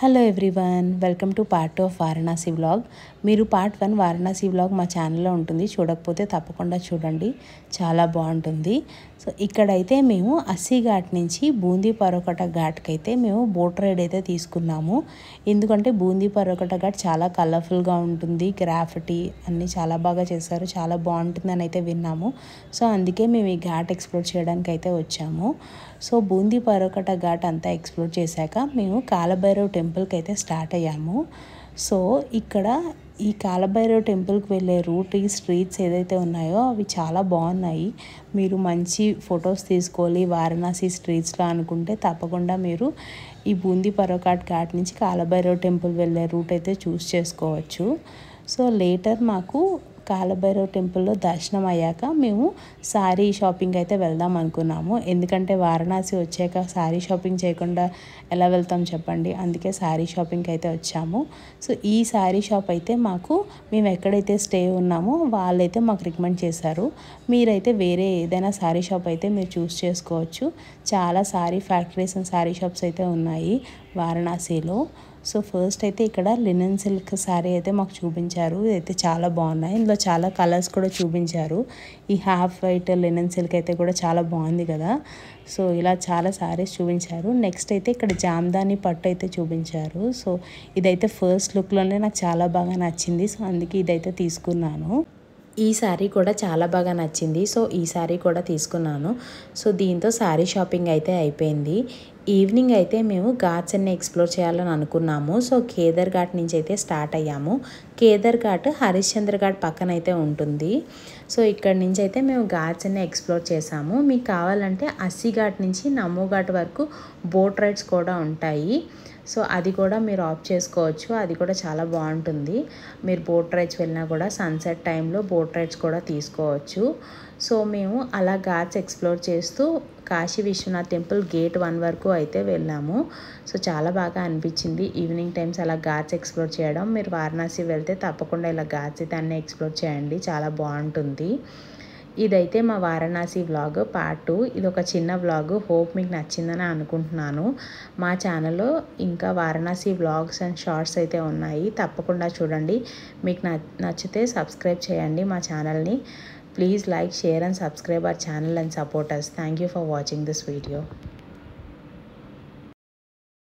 Hello everyone, welcome to part 2 of Varanasi vlog. మీరు part 1 Varanasi vlog మా ఛానల్లో ఉంటుంది, చూడకపోతే తప్పకుండా చూడండి, చాలా బాగుంటుంది. సో ఇక్కడైతే మేము అస్సీ ఘాట్ నుంచి బూందీ పరోకట ఘాట్కి అయితే మేము బోట్ రైడ్ అయితే తీసుకున్నాము. ఎందుకంటే బూందీ పరోకట ఘాట్ చాలా కలర్ఫుల్గా ఉంటుంది, గ్రాఫిటీ అన్నీ చాలా బాగా చేశారు, చాలా బాగుంటుందని అయితే విన్నాము. సో అందుకే మేము ఈ ఘాట్ ఎక్స్ప్లోర్ చేయడానికి అయితే వచ్చాము. సో బూందీ పరోకట ఘాట్ అంతా ఎక్స్ప్లోర్ చేశాక మేము కాలభైరవ్ టెంపుల్కి అయితే స్టార్ట్ అయ్యాము. సో ఇక్కడ ఈ కాలభైరవ్ టెంపుల్కి వెళ్ళే రూట్, ఈ స్ట్రీట్స్ ఏదైతే ఉన్నాయో అవి చాలా బాగున్నాయి. మీరు మంచి ఫొటోస్ తీసుకోవాలి వారణాసి స్ట్రీట్స్లో అనుకుంటే తప్పకుండా మీరు ఈ బూందీ పరోకట ఘాట్ నుంచి కాలభైరవ్ టెంపుల్ వెళ్ళే రూట్ అయితే చూస్ చేసుకోవచ్చు. సో లేటర్ మాకు కాలభైరవ్ టెంపుల్లో దర్శనం అయ్యాక మేము శారీ షాపింగ్ అయితే వెళ్దాం అనుకున్నాము. ఎందుకంటే వారణాసి వచ్చాక శారీ షాపింగ్ చేయకుండా ఎలా వెళ్తాం చెప్పండి. అందుకే శారీ షాపింగ్కి అయితే వచ్చాము. సో ఈ శారీ షాప్ అయితే మేము ఎక్కడైతే స్టే ఉన్నామో వాళ్ళైతే మాకు రికమెండ్ చేశారు. మీరైతే వేరే ఏదైనా శారీ షాప్ అయితే మీరు చూస్ చేసుకోవచ్చు. చాలా sari factories and sari shops అయితే ఉన్నాయి వారణాసిలో. సో ఫస్ట్ అయితే ఇక్కడ లినెన్ సిల్క్ శారీ అయితే మాకు చూపించారు. ఇదైతే చాలా బాగున్నాయి, ఇందులో చాలా కలర్స్ కూడా చూపించారు. ఈ హాఫ్ వైట్ లినెన్ సిల్క్ అయితే కూడా చాలా బాగుంది కదా. సో ఇలా చాలా శారీస్ చూపించారు. నెక్స్ట్ అయితే ఇక్కడ జామ్దాని పట్టు అయితే చూపించారు. సో ఇదైతే ఫస్ట్ లుక్లోనే నాకు చాలా బాగా నచ్చింది. సో అందుకే ఇదైతే తీసుకున్నాను. ఈ శారీ కూడా చాలా బాగా నచ్చింది. సో ఈ శారీ కూడా తీసుకున్నాను. సో దీంతో శారీ షాపింగ్ అయితే అయిపోయింది. ఈవినింగ్ అయితే మేము ఘాట్స్ అన్ని ఎక్స్ప్లోర్ చేయాలని అనుకున్నాము. సో కేదార్ ఘాట్ నుంచి అయితే స్టార్ట్ అయ్యాము. కేదార్ ఘాట్ హరిశ్చంద్ర ఘాట్ పక్కన అయితే ఉంటుంది. సో ఇక్కడ నుంచి అయితే మేము ఘాట్స్ అన్ని ఎక్స్ప్లోర్ చేసాము. మీకు కావాలంటే అస్సీ ఘాట్ నుంచి నమో ఘాట్ వరకు బోట్ రైడ్స్ కూడా ఉంటాయి. సో అది కూడా మీరు ఆప్ చేసుకోవచ్చు, అది కూడా చాలా బాగుంటుంది. మీరు బోట్ రైడ్స్ వెళ్ళినా కూడా సన్సెట్ టైంలో బోట్ రైడ్స్ కూడా తీసుకోవచ్చు. సో మేము అలా ఘాట్స్ ఎక్స్ప్లోర్ చేస్తూ కాశీ విశ్వనాథ్ టెంపుల్ గేట్ 1 వరకు అయితే వెళ్ళాము. సో చాలా బాగా అనిపించింది ఈవినింగ్ టైమ్స్ అలా ఘాట్స్ ఎక్స్ప్లోర్ చేయడం. మీరు వారణాసి వెళ్తే తప్పకుండా ఇలా ఘాట్స్ అయితే అన్నీ ఎక్స్ప్లోర్ చేయండి, చాలా బాగుంటుంది. ఇదైతే మా వారణాసి వ్లాగ్ పార్ట్ 2. ఇది ఒక చిన్న వ్లాగ్, హోప్ మీకు నచ్చిందని అనుకుంటున్నాను. మా ఛానల్లో ఇంకా వారణాసి వ్లాగ్స్ అండ్ షార్ట్స్ అయితే ఉన్నాయి, తప్పకుండా చూడండి. మీకు నచ్చితే సబ్స్క్రైబ్ చేయండి మా ఛానల్ని. Please like, share and subscribe our channel and support us. Thank you for watching this video.